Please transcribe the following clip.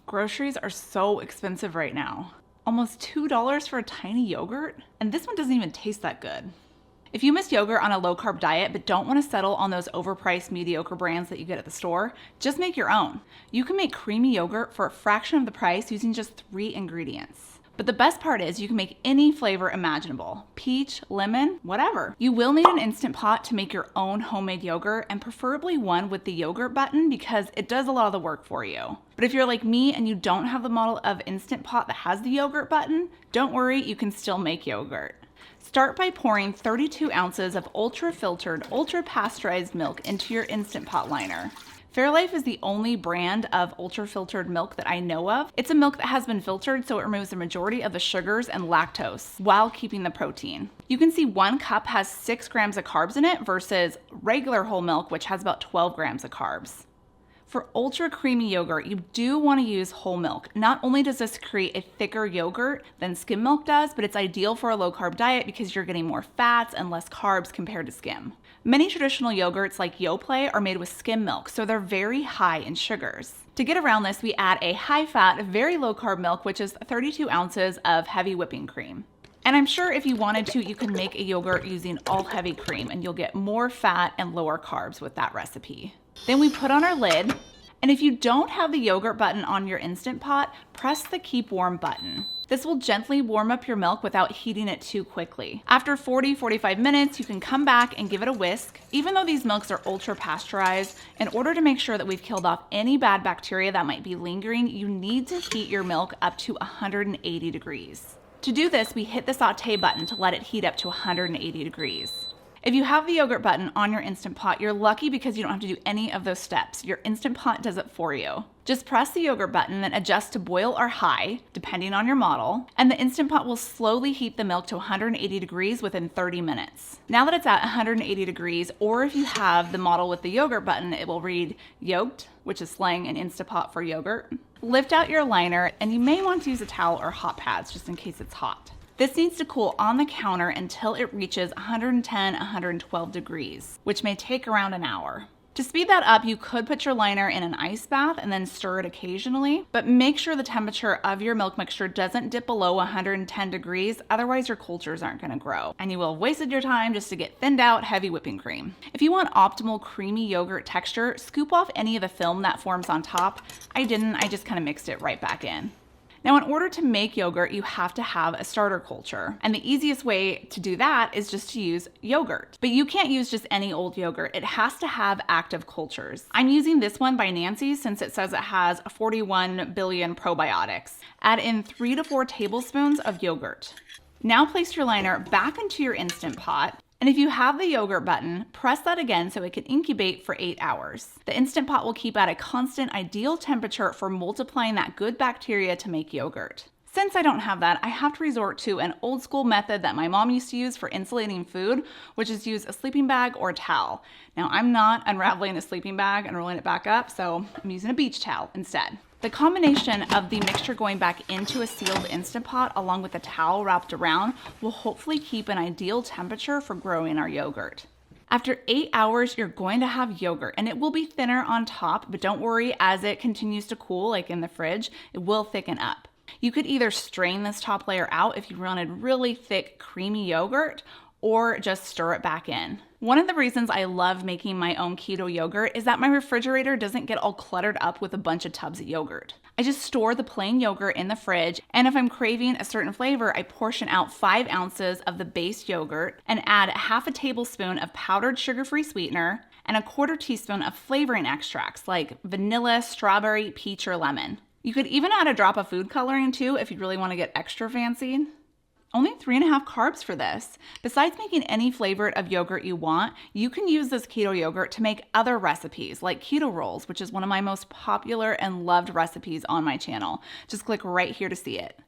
Groceries are so expensive right now. Almost $2 for a tiny yogurt? And this one doesn't even taste that good. If you miss yogurt on a low-carb diet but don't want to settle on those overpriced mediocre brands that you get at the store, just make your own. You can make creamy yogurt for a fraction of the price using just 3 ingredients. But the best part is you can make any flavor imaginable. Peach, lemon, whatever. You will need an Instant Pot to make your own homemade yogurt, and preferably one with the yogurt button because it does a lot of the work for you. But if you're like me and you don't have the model of Instant Pot that has the yogurt button, don't worry, you can still make yogurt. Start by pouring 32 ounces of ultra-filtered, ultra-pasteurized milk into your Instant Pot liner. Fairlife is the only brand of ultra-filtered milk that I know of. It's a milk that has been filtered, so it removes the majority of the sugars and lactose while keeping the protein. You can see 1 cup has 6 grams of carbs in it versus regular whole milk, which has about 12 grams of carbs. For ultra creamy yogurt, you do want to use whole milk. Not only does this create a thicker yogurt than skim milk does, but it's ideal for a low carb diet because you're getting more fats and less carbs compared to skim. Many traditional yogurts like Yoplait are made with skim milk, so they're very high in sugars. To get around this, we add a high-fat, very low-carb milk, which is 32 ounces of heavy whipping cream. And I'm sure if you wanted to, you can make a yogurt using all heavy cream, and you'll get more fat and lower carbs with that recipe. Then we put on our lid, and if you don't have the yogurt button on your Instant Pot, press the Keep Warm button. This will gently warm up your milk without heating it too quickly. After 40-45 minutes, you can come back and give it a whisk. Even though these milks are ultra pasteurized, in order to make sure that we've killed off any bad bacteria that might be lingering, you need to heat your milk up to 180 degrees. To do this, we hit the sauté button to let it heat up to 180 degrees. If you have the yogurt button on your Instant Pot, you're lucky because you don't have to do any of those steps. Your Instant Pot does it for you. Just press the yogurt button, then adjust to boil or high, depending on your model, and the Instant Pot will slowly heat the milk to 180 degrees within 30 minutes. Now that it's at 180 degrees, or if you have the model with the yogurt button, it will read yoked, which is slang in Instant Pot for yogurt. Lift out your liner, and you may want to use a towel or hot pads just in case it's hot. This needs to cool on the counter until it reaches 110-112 degrees, which may take around an hour. To speed that up, you could put your liner in an ice bath and then stir it occasionally, but make sure the temperature of your milk mixture doesn't dip below 110 degrees, otherwise your cultures aren't going to grow, and you will have wasted your time just to get thinned out heavy whipping cream. If you want optimal creamy yogurt texture, scoop off any of the film that forms on top. I didn't, I just kind of mixed it right back in. Now, in order to make yogurt, you have to have a starter culture. And the easiest way to do that is just to use yogurt. But you can't use just any old yogurt. It has to have active cultures. I'm using this one by Nancy's since it says it has 41 billion probiotics. Add in 3 to 4 tablespoons of yogurt. Now place your liner back into your Instant Pot. And if you have the yogurt button, press that again so it can incubate for 8 hours. The Instant Pot will keep at a constant ideal temperature for multiplying that good bacteria to make yogurt. Since I don't have that, I have to resort to an old school method that my mom used to use for insulating food, which is use a sleeping bag or a towel. Now, I'm not unraveling a sleeping bag and rolling it back up, so I'm using a beach towel instead. The combination of the mixture going back into a sealed Instant Pot along with the towel wrapped around will hopefully keep an ideal temperature for growing our yogurt. After 8 hours, you're going to have yogurt, and it will be thinner on top, but don't worry, as it continues to cool, like in the fridge, it will thicken up. You could either strain this top layer out if you wanted really thick, creamy yogurt, or just stir it back in. One of the reasons I love making my own keto yogurt is that my refrigerator doesn't get all cluttered up with a bunch of tubs of yogurt. I just store the plain yogurt in the fridge, and if I'm craving a certain flavor, I portion out 5 ounces of the base yogurt and add half a tablespoon of powdered sugar-free sweetener and a 1/4 teaspoon of flavoring extracts like vanilla, strawberry, peach, or lemon. You could even add a drop of food coloring too if you really want to get extra fancy. Only 3.5 carbs for this. Besides making any flavor of yogurt you want, you can use this keto yogurt to make other recipes like keto rolls, which is one of my most popular and loved recipes on my channel. Just click right here to see it.